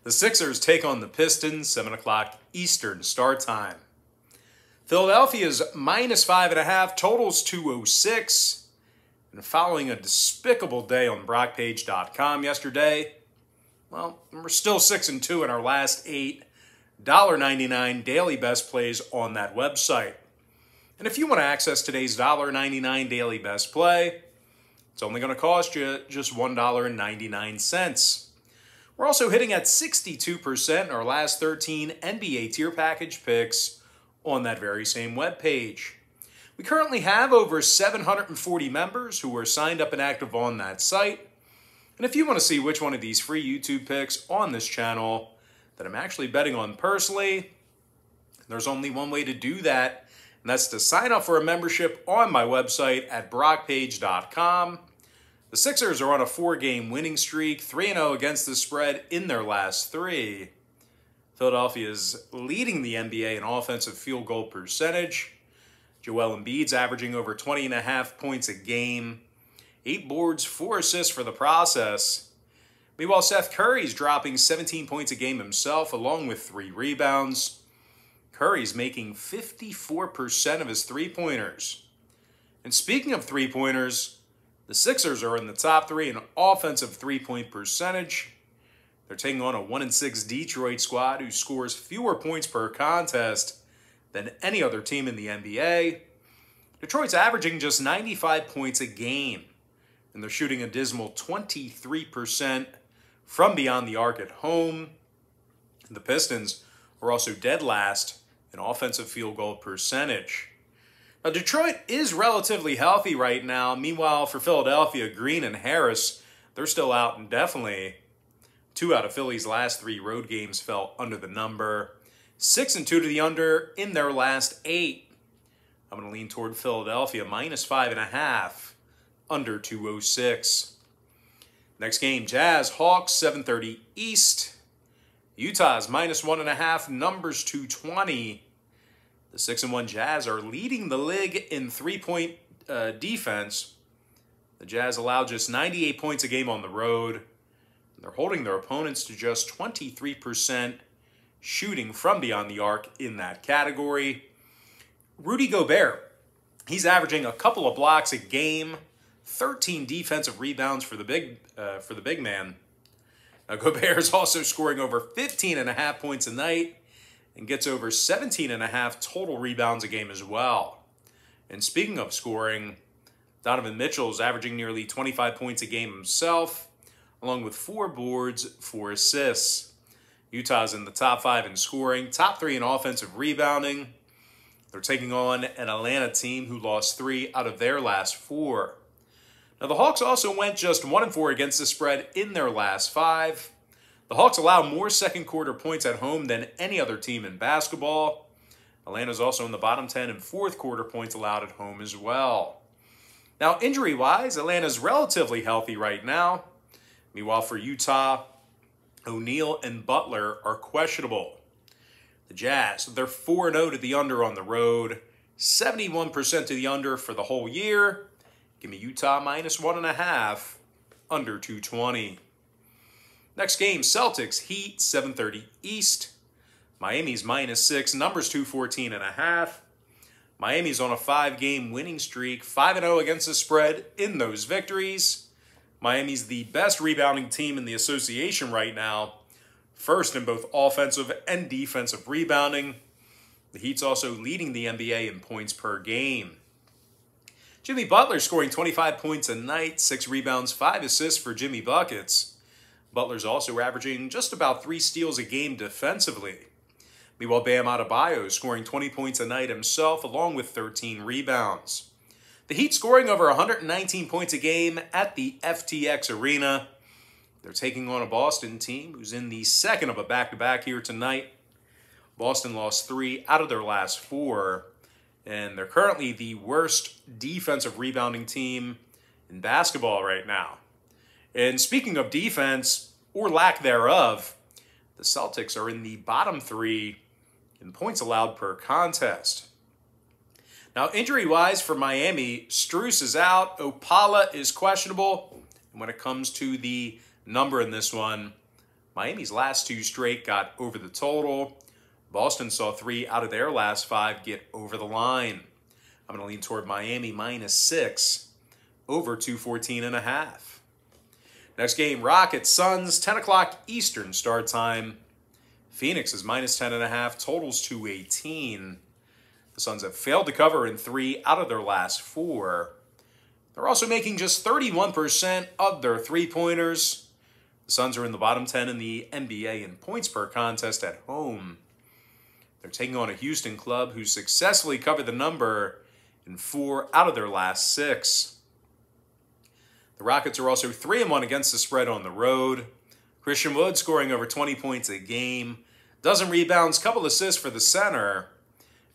The Sixers take on the Pistons, 7 o'clock Eastern start time. Philadelphia's -5.5, totals 206. And following a despicable day on BrockPage.com yesterday, well, we're still 6-2 in our last 8 $1.99 daily best plays on that website. And if you want to access today's $1.99 daily best play, it's only going to cost you just $1.99. We're also hitting at 62% in our last 13 NBA tier package picks on that very same webpage. We currently have over 740 members who are signed up and active on that site. And if you want to see which one of these free YouTube picks on this channel that I'm actually betting on personally, there's only one way to do that, and that's to sign up for a membership on my website at BrockPage.com. The Sixers are on a 4-game winning streak, 3-0 against the spread in their last 3. Philadelphia is leading the NBA in offensive field goal percentage. Joel Embiid's averaging over 20.5 points a game, 8 boards, 4 assists for the process. Meanwhile, Seth Curry's dropping 17 points a game himself, along with 3 rebounds. Curry's making 54% of his three-pointers. And speaking of three-pointers, the Sixers are in the top 3 in offensive three-point percentage. They're taking on a 1-6 Detroit squad who scores fewer points per contest than any other team in the NBA. Detroit's averaging just 95 points a game, and they're shooting a dismal 23% from beyond the arc at home. The Pistons are also dead last in offensive field goal percentage. Now, Detroit is relatively healthy right now. Meanwhile, for Philadelphia, Green and Harris, they're still out indefinitely. 2 out of Philly's last 3 road games fell under the number. 6-2 to the under in their last 8. I'm going to lean toward Philadelphia, -5.5, under 206. Next game, Jazz, Hawks, 7:30 East. Utah's -1.5, numbers 220. The 6-1 Jazz are leading the league in three-point defense. The Jazz allow just 98 points a game on the road. They're holding their opponents to just 23% shooting from beyond the arc in that category. Rudy Gobert, he's averaging a couple of blocks a game, 13 defensive rebounds for the big man. Now, Gobert is also scoring over 15.5 points a night and gets over 17.5 total rebounds a game as well. And speaking of scoring, Donovan Mitchell is averaging nearly 25 points a game himself, along with 4 boards, 4 assists. Utah's in the top 5 in scoring, top 3 in offensive rebounding. They're taking on an Atlanta team who lost 3 out of their last 4. Now, the Hawks also went just 1-4 against the spread in their last 5. The Hawks allow more second-quarter points at home than any other team in basketball. Atlanta's also in the bottom 10 in fourth-quarter points allowed at home as well. Now, injury-wise, Atlanta's relatively healthy right now. Meanwhile, for Utah, O'Neal and Butler are questionable. The Jazz, they're 4-0 to the under on the road, 71% to the under for the whole year. Give me Utah -1.5, under 220. Next game, Celtics, Heat, 7:30 East. Miami's -6, numbers 214.5. Miami's on a 5-game winning streak, 5-0 against the spread in those victories. Miami's the best rebounding team in the association right now, first in both offensive and defensive rebounding. The Heat's also leading the NBA in points per game. Jimmy Butler scoring 25 points a night, 6 rebounds, 5 assists for Jimmy Buckets. Butler's also averaging just about 3 steals a game defensively. Meanwhile, Bam Adebayo scoring 20 points a night himself, along with 13 rebounds. The Heat scoring over 119 points a game at the FTX Arena. They're taking on a Boston team who's in the second of a back-to-back here tonight. Boston lost 3 out of their last 4, and they're currently the worst defensive rebounding team in basketball right now. And speaking of defense, or lack thereof, the Celtics are in the bottom 3 in points allowed per contest. Now, injury-wise for Miami, Strus is out, Opala is questionable. And when it comes to the number in this one, Miami's last 2 straight got over the total. Boston saw 3 out of their last 5 get over the line. I'm going to lean toward Miami -6 over 214.5. Next game, Rockets Suns, 10 o'clock Eastern start time. Phoenix is -10.5, totals 218. The Suns have failed to cover in 3 out of their last 4. They're also making just 31% of their three-pointers. The Suns are in the bottom 10 in the NBA in points per contest at home. They're taking on a Houston club who successfully covered the number in 4 out of their last 6. The Rockets are also 3-1 against the spread on the road. Christian Wood scoring over 20 points a game. Dozen rebounds, couple assists for the center.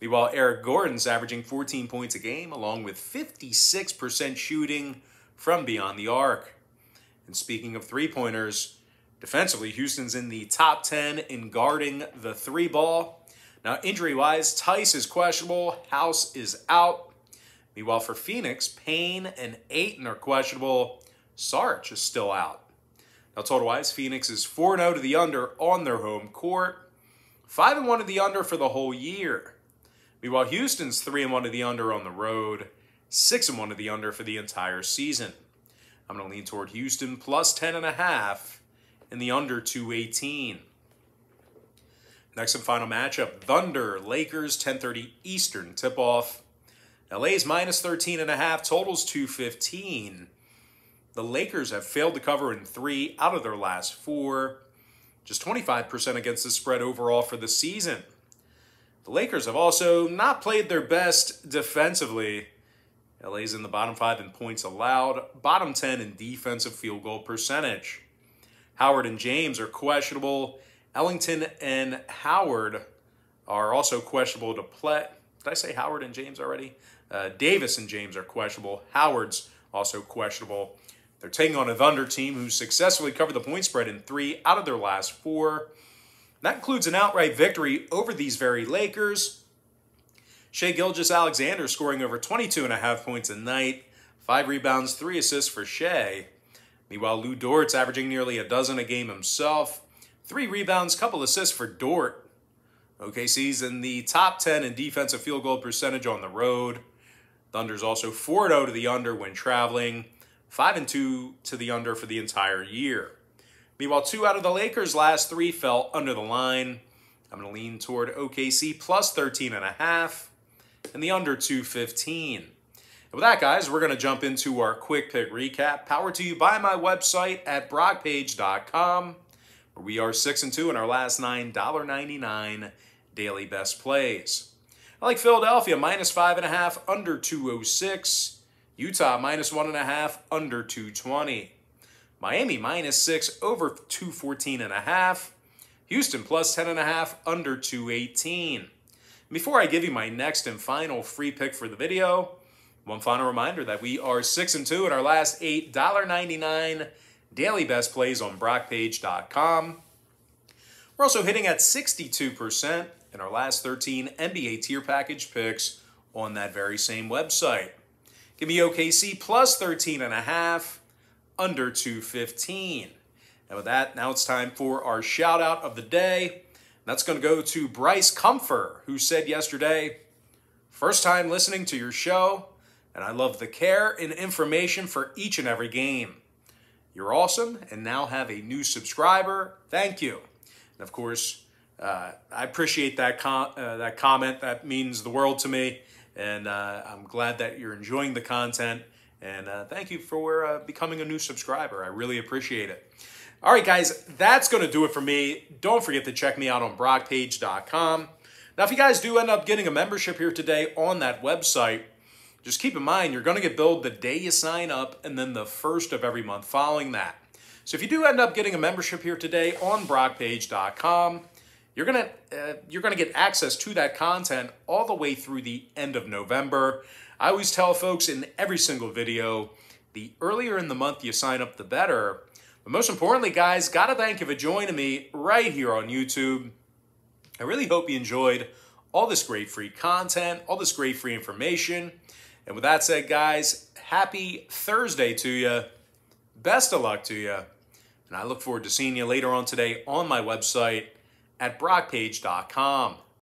Meanwhile, Eric Gordon's averaging 14 points a game, along with 56% shooting from beyond the arc. And speaking of three-pointers, defensively, Houston's in the top 10 in guarding the 3-ball. Now, injury-wise, Tice is questionable, House is out. Meanwhile, for Phoenix, Payne and Ayton are questionable. Sarge is still out. Now, total-wise, Phoenix is 4-0 to the under on their home court, 5-1 to the under for the whole year. Meanwhile, Houston's 3-1 to the under on the road, 6-1 to the under for the entire season. I'm going to lean toward Houston plus 10.5 in the under 218. Next and final matchup, Thunder, Lakers, 10:30 Eastern tip-off. LA's -13.5, totals 215. The Lakers have failed to cover in 3 out of their last 4. Just 25% against the spread overall for the season. The Lakers have also not played their best defensively. LA's in the bottom 5 in points allowed, bottom 10 in defensive field goal percentage. Howard and James are questionable. Ellington and Howard are also questionable to play. Did I say Howard and James already? Davis and James are questionable. Howard's also questionable. They're taking on a Thunder team who successfully covered the point spread in 3 out of their last 4. That includes an outright victory over these very Lakers. Shai Gilgeous-Alexander scoring over 22.5 points a night, 5 rebounds, 3 assists for Shai. Meanwhile, Lou Dort's averaging nearly a dozen a game himself, 3 rebounds, couple assists for Dort. OKC's in the top 10 in defensive field goal percentage on the road. Thunder's also 4-0 to the under when traveling, 5-2 to the under for the entire year. Meanwhile, 2 out of the Lakers' last 3 fell under the line. I'm going to lean toward OKC plus 13.5 and the under 215. And with that, guys, we're going to jump into our quick pick recap, powered to you by my website at brockpage.com, where we are 6-2 in our last 9 $1.99 daily best plays. I like Philadelphia -5.5 under 206. Utah -1.5 under 220. Miami -6 over 214.5. Houston plus 10.5 under 218. Before I give you my next and final free pick for the video, one final reminder that we are 6-2 in our last 8 $1.99 daily best plays on brockpage.com. We're also hitting at 62% in our last 13 NBA tier package picks on that very same website. Give me OKC plus 13.5 under 215. And with that, now it's time for our shout out of the day. That's going to go to Bryce Comfer, who said yesterday, "First time listening to your show, and I love the care and information for each and every game. You're awesome, and now have a new subscriber. Thank you." And of course, I appreciate that comment. That means the world to me, and I'm glad that you're enjoying the content. And thank you for becoming a new subscriber. I really appreciate it. All right, guys, that's going to do it for me. Don't forget to check me out on brockpage.com. Now, if you guys do end up getting a membership here today on that website, just keep in mind you're going to get billed the day you sign up and then the first of every month following that. So if you do end up getting a membership here today on brockpage.com, you're going to get access to that content all the way through the end of November. I always tell folks in every single video, the earlier in the month you sign up, the better. But most importantly, guys, got to thank you for joining me right here on YouTube. I really hope you enjoyed all this great free content, all this great free information. And with that said, guys, happy Thursday to you. Best of luck to you. And I look forward to seeing you later on today on my website at brockpage.com.